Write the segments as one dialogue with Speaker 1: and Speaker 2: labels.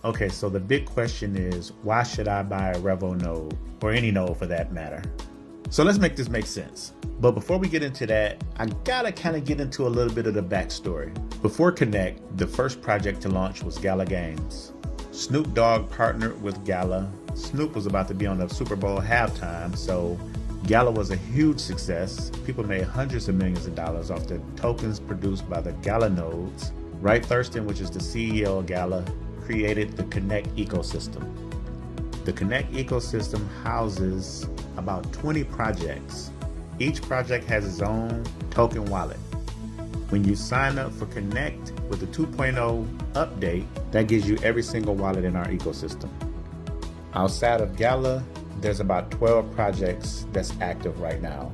Speaker 1: Okay, so the big question is, why should I buy a Revo node, or any node for that matter? So let's make this make sense. But before we get into that, I gotta kind of get into a little bit of the backstory. Before Connect, the first project to launch was Gala Games. Snoop Dogg partnered with Gala. Snoop was about to be on the Super Bowl halftime, so Gala was a huge success. People made hundreds of millions of dollars off the tokens produced by the Gala nodes. Wright Thurston, which is the CEO of Gala, created the Connect ecosystem. The Connect ecosystem houses about 20 projects. Each project has its own token wallet. When you sign up for Connect with the 2.0 update, that gives you every single wallet in our ecosystem. Outside of Gala, there's about 12 projects that's active right now.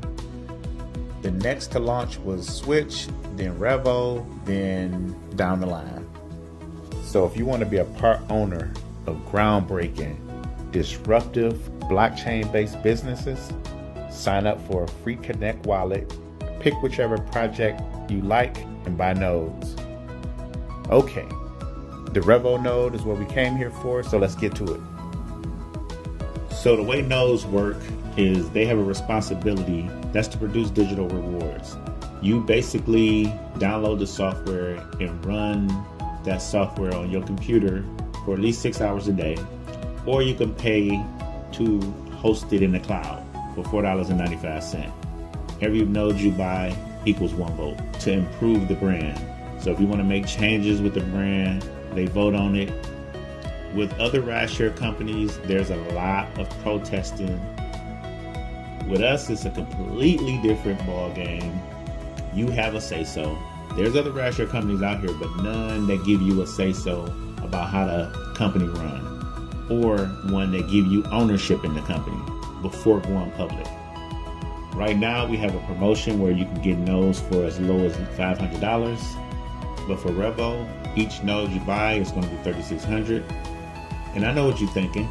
Speaker 1: The next to launch was Switch, then Revo, then down the line. So if you want to be a part owner of groundbreaking, disruptive, blockchain-based businesses, sign up for a free Connect wallet, pick whichever project you like, and buy nodes. Okay, the Revo node is what we came here for, so let's get to it. So the way nodes work is they have a responsibility, that's to produce digital rewards. You basically download the software and run that software on your computer for at least 6 hours a day, or you can pay to host it in the cloud for $4.95. Every node you buy equals 1 vote to improve the brand. So if you want to make changes with the brand, they vote on it. With other rideshare companies, there's a lot of protesting. With us, it's a completely different ball game. You have a say-so. There's other rideshare companies out here, but none that give you a say-so about how the company run, or one that give you ownership in the company before going public. Right now, we have a promotion where you can get nodes for as low as $500, but for Revo, each node you buy is going to be $3,600. And I know what you're thinking.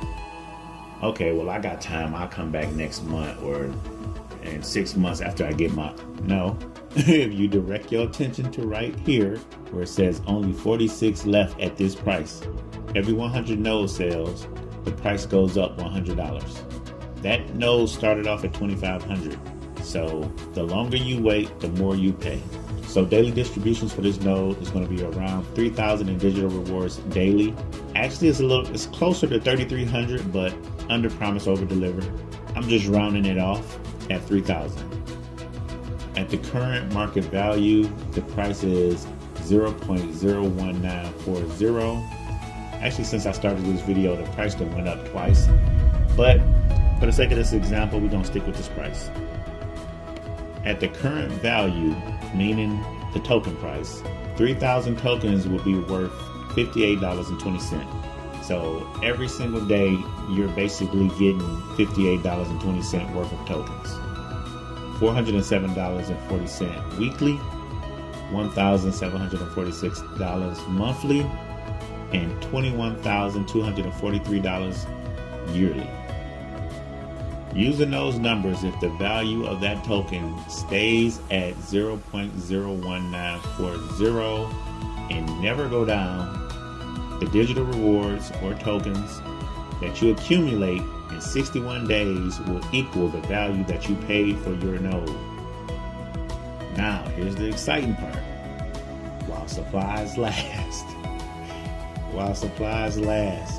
Speaker 1: Okay, well, I got time. I'll come back next month or in 6 months after I get my... No. If you direct your attention to right here, where it says only 46 left at this price, every 100 node sales, the price goes up $100. That node started off at $2,500. So the longer you wait, the more you pay. So daily distributions for this node is going to be around 3,000 in digital rewards daily. Actually, it's closer to 3,300, but under promise, over deliver. I'm just rounding it off at 3,000. At the current market value, the price is 0.01940. Actually, since I started this video, the price done went up twice. But for the sake of this example, we're gonna stick with this price. At the current value, meaning the token price, 3,000 tokens will be worth $58.20. So every single day, you're basically getting $58.20 worth of tokens. $407.40 weekly, $1,746 monthly, and $21,243 yearly. Using those numbers, if the value of that token stays at 0.01940 and never go down, the digital rewards or tokens that you accumulate in 61 days will equal the value that you paid for your node. Now, here's the exciting part. While supplies last,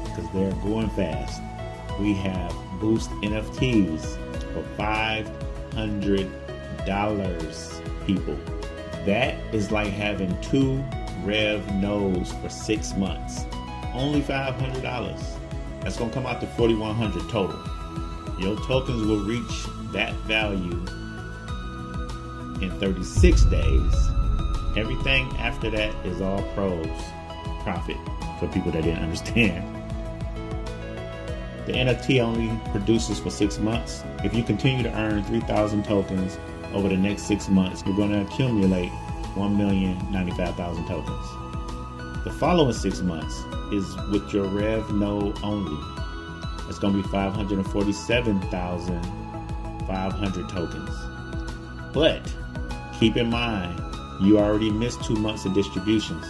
Speaker 1: because they're going fast, we have Boost NFTs for $500, people. That is like having 2 REV nodes for 6 months. Only $500. That's going to come out to $4,100 total. Your tokens will reach that value in 36 days. Everything after that is all profit for people that didn't understand. The NFT only produces for 6 months. If you continue to earn 3,000 tokens over the next 6 months, you're going to accumulate 1,095,000 tokens. The following 6 months is with your REV node only. It's going to be 547,500 tokens. But keep in mind, you already missed 2 months of distributions.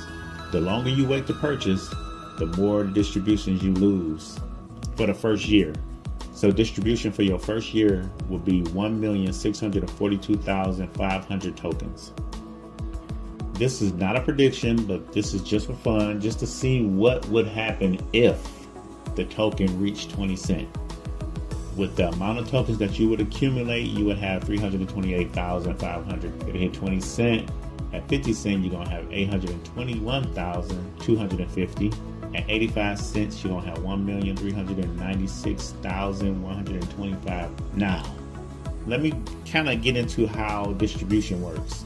Speaker 1: The longer you wait to purchase, the more distributions you lose for the first year. So distribution for your first year will be 1,642,500 tokens. This is not a prediction, but this is just for fun, just to see what would happen if the token reached 20 cents. With the amount of tokens that you would accumulate, you would have 328,500. If it hit 20 cents, at 50 cents, you're going to have 821,250. At 85 cents, you're going to have 1,396,125. Now, let me kind of get into how distribution works.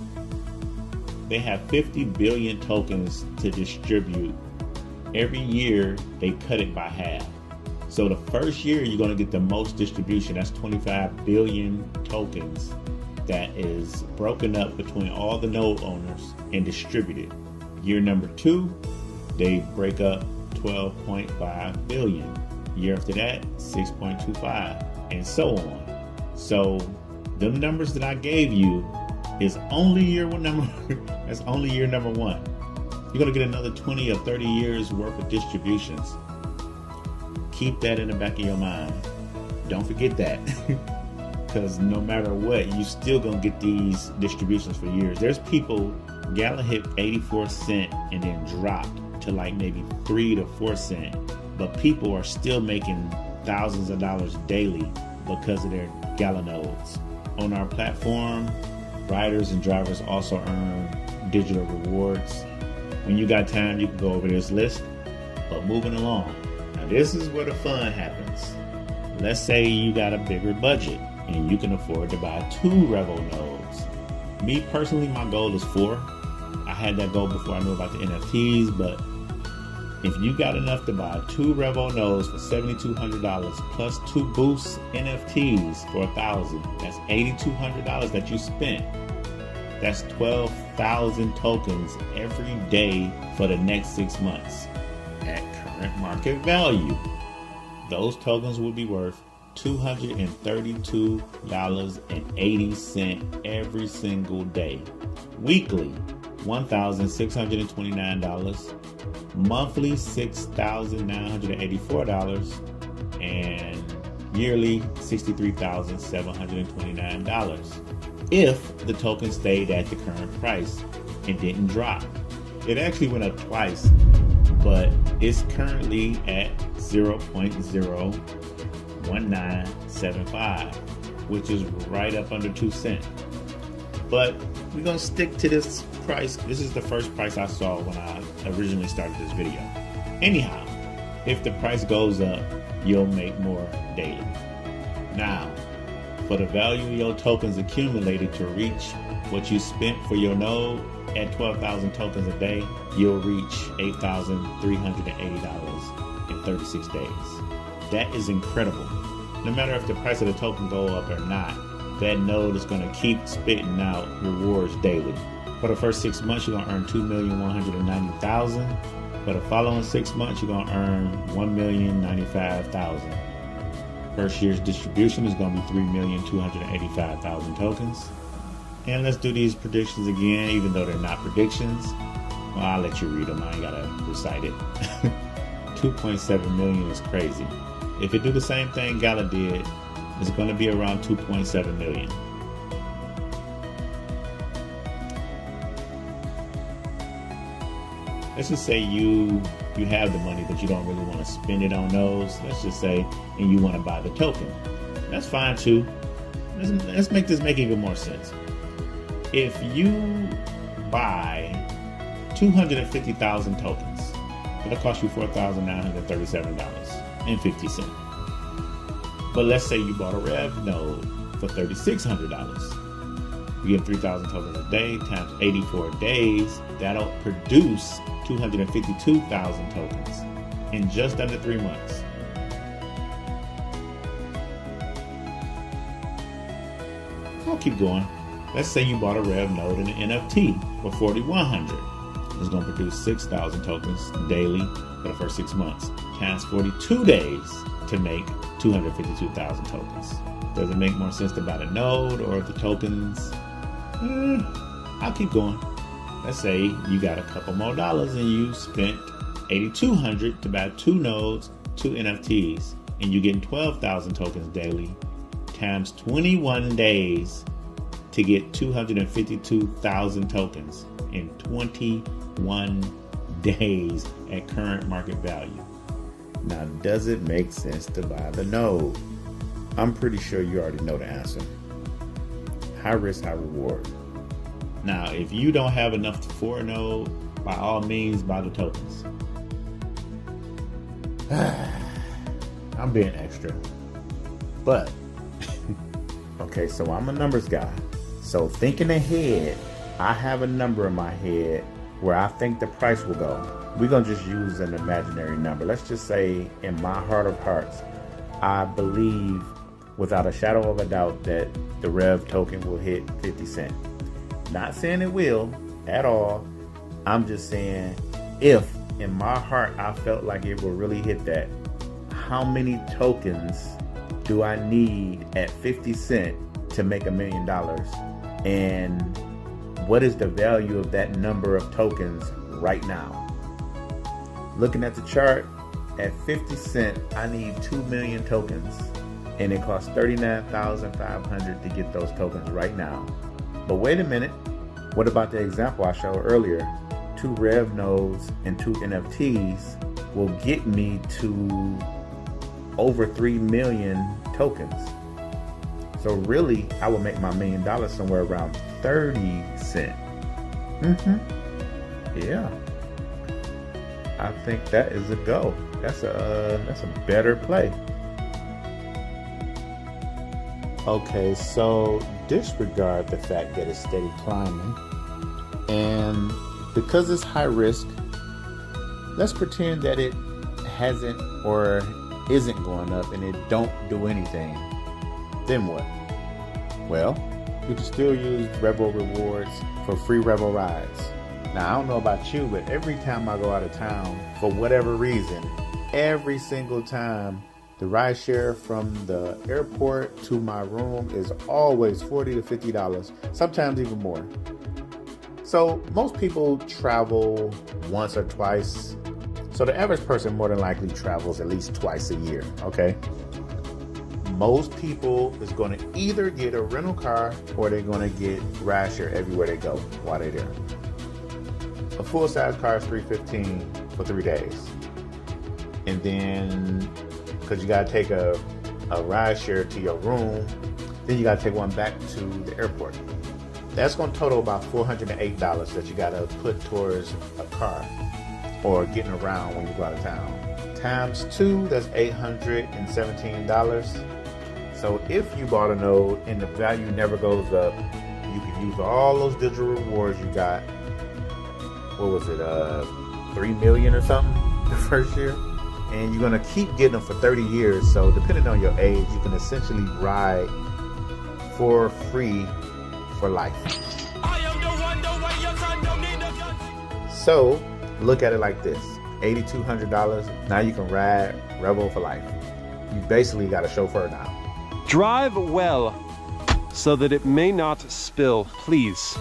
Speaker 1: They have 50 billion tokens to distribute. Every year, they cut it by half. So the first year, you're going to get the most distribution. That's 25 billion tokens that is broken up between all the node owners and distributed. Year number 2, they break up 12.5 billion. Year after that, 6.25, and so on. So the numbers that I gave you is only year one number. That's only year number 1. You're going to get another 20 or 30 years worth of distributions. Keep that in the back of your mind. Don't forget that. Because no matter what, you still gonna get these distributions for years. There's people, Gala hit 84 cents and then dropped to like maybe 3 to 4 cents. But people are still making thousands of dollars daily because of their Gala nodes. On our platform, riders and drivers also earn digital rewards. When you got time, you can go over this list. But moving along. This is where the fun happens. Let's say you got a bigger budget and you can afford to buy 2 Revo nodes. Me personally, my goal is 4. I had that goal before I knew about the NFTs, but if you got enough to buy 2 Revo nodes for $7,200 plus 2 Boost NFTs for $1,000, that's $8,200 that you spent. That's 12,000 tokens every day for the next 6 months. At current market value, those tokens will be worth $232.80 every single day. Weekly, $1,629. Monthly, $6,984. And yearly, $63,729. If the token stayed at the current price and didn't drop. It actually went up twice, but it's currently at 0.01975, which is right up under 2 cents. But we're gonna stick to this price. This is the first price I saw when I originally started this video. Anyhow, if the price goes up, you'll make more daily. Now, for the value of your tokens accumulated to reach what you spent for your node, at 12,000 tokens a day, you'll reach $8,380 in 36 days. That is incredible. No matter if the price of the token go up or not, that node is going to keep spitting out rewards daily. For the first 6 months, you're going to earn $2,190,000. For the following 6 months, you're going to earn $1,095,000. First year's distribution is going to be 3,285,000 tokens. And let's do these predictions again, even though they're not predictions. Well, I'll let you read them. I ain't got to recite it. 2.7 million is crazy. If it do the same thing Gala did, it's going to be around 2.7 million. Let's just say you have the money, but you don't really want to spend it on those. Let's just say, and you want to buy the token. That's fine too. Let's make this make even more sense. If you buy 250,000 tokens, it'll cost you $4,937.50. But let's say you bought a REV node for $3,600. You get 3,000 tokens a day times 84 days. That'll produce 252,000 tokens in just under 3 months. I'll keep going. Let's say you bought a REV node in an NFT for $4,100. It's going to produce 6,000 tokens daily for the first 6 months, times 42 days to make 252,000 tokens. Does it make more sense to buy the node or if the tokens? I'll keep going. Let's say you got a couple more dollars and you spent $8,200 to buy 2 nodes, 2 NFTs, and you're getting 12,000 tokens daily, times 21 days to get 252,000 tokens in 21 days at current market value. Now, does it make sense to buy the node? I'm pretty sure you already know the answer. High risk, high reward. Now, if you don't have enough for a node, by all means, buy the tokens. I'm being extra. But, okay, so I'm a numbers guy. So thinking ahead, I have a number in my head where I think the price will go. We're going to just use an imaginary number. Let's just say, in my heart of hearts, I believe without a shadow of a doubt that the REV token will hit 50 cents. Not saying it will at all. I'm just saying, if in my heart I felt like it will really hit that, how many tokens do I need at 50 cents to make $1 million? And what is the value of that number of tokens right now? Looking at the chart, at 50 cents, I need 2 million tokens, and it costs $39,500 to get those tokens right now. But wait a minute, what about the example I showed earlier? 2 REV nodes and 2 NFTs will get me to over 3 million tokens. So really, I will make my $1 million somewhere around 30 cents. Yeah. I think that is a go. That's a better play. Okay, so disregard the fact that it's steady climbing, and because it's high risk, let's pretend that it hasn't or isn't going up and it don't do anything. Then what? Well, you can still use Revo rewards for free Revo rides. Now, I don't know about you, but every time I go out of town, for whatever reason, every single time, the rideshare from the airport to my room is always $40 to $50, sometimes even more. So most people travel once or twice. So the average person more than likely travels at least twice a year, okay? Most people is going to either get a rental car or they're going to get rideshare everywhere they go while they're there. A full-size car is $315 for 3 days. And then, because you got to take a rideshare to your room, then you got to take one back to the airport. That's going to total about $408 that you got to put towards a car or getting around when you go out of town. Times 2, that's $817. So if you bought a node and the value never goes up, you can use all those digital rewards you got. What was it, 3 million or something the first year? And you're gonna keep getting them for 30 years. So depending on your age, you can essentially ride for free for life. So look at it like this, $8,200, now you can ride Revo for life. You basically got a chauffeur now.
Speaker 2: Drive well so that it may not spill, please.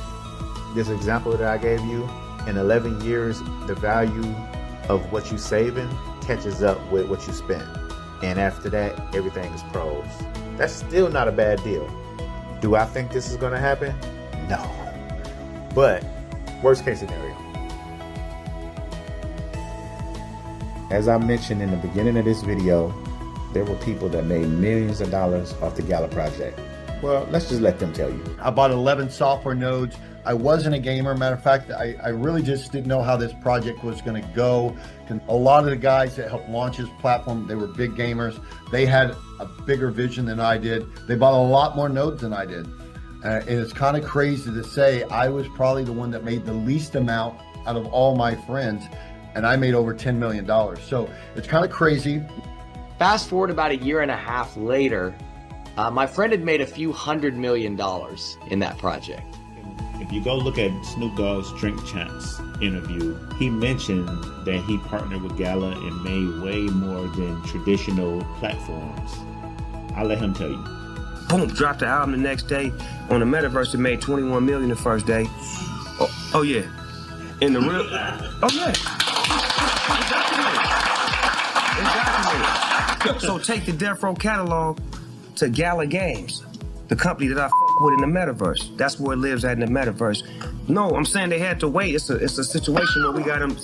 Speaker 1: This example that I gave you, in 11 years, the value of what you saving catches up with what you spent. And after that, everything is pros. That's still not a bad deal. Do I think this is gonna happen? No. But, worst case scenario. As I mentioned in the beginning of this video, there were people that made millions of dollars off the Gala project. Well, let's just let them tell you.
Speaker 3: I bought 11 software nodes. I wasn't a gamer. Matter of fact, I really just didn't know how this project was going to go. A lot of the guys that helped launch this platform, they were big gamers. They had a bigger vision than I did. They bought a lot more nodes than I did. And it's kind of crazy to say I was probably the one that made the least amount out of all my friends, and I made over $10 million. So it's kind of crazy.
Speaker 4: Fast forward about 1.5 years later, my friend had made a few $100 million in that project.
Speaker 1: If you go look at Snoop Dogg's Drink Champs interview, he mentioned that he partnered with Gala and made way more than traditional platforms. I'll let him tell you.
Speaker 5: Boom, dropped the album the next day. On the Metaverse, it made 21 million the first day. Oh yeah. In the real, oh yeah. documented. So take the Death Row catalog to Gala Games, the company that I fuck with in the metaverse. That's where it lives at in the metaverse. No, I'm saying they had to wait. It's a situation where we got them,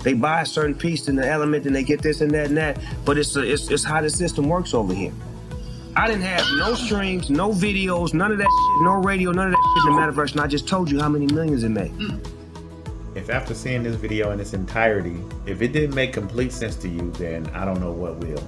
Speaker 5: they buy a certain piece in the element and they get this and that. But it's how the system works over here. I didn't have no streams, no videos, none of that shit, no radio, none of that shit in the metaverse, and I just told you how many millions it made.
Speaker 1: If after seeing this video in its entirety, if it didn't make complete sense to you, then I don't know what will.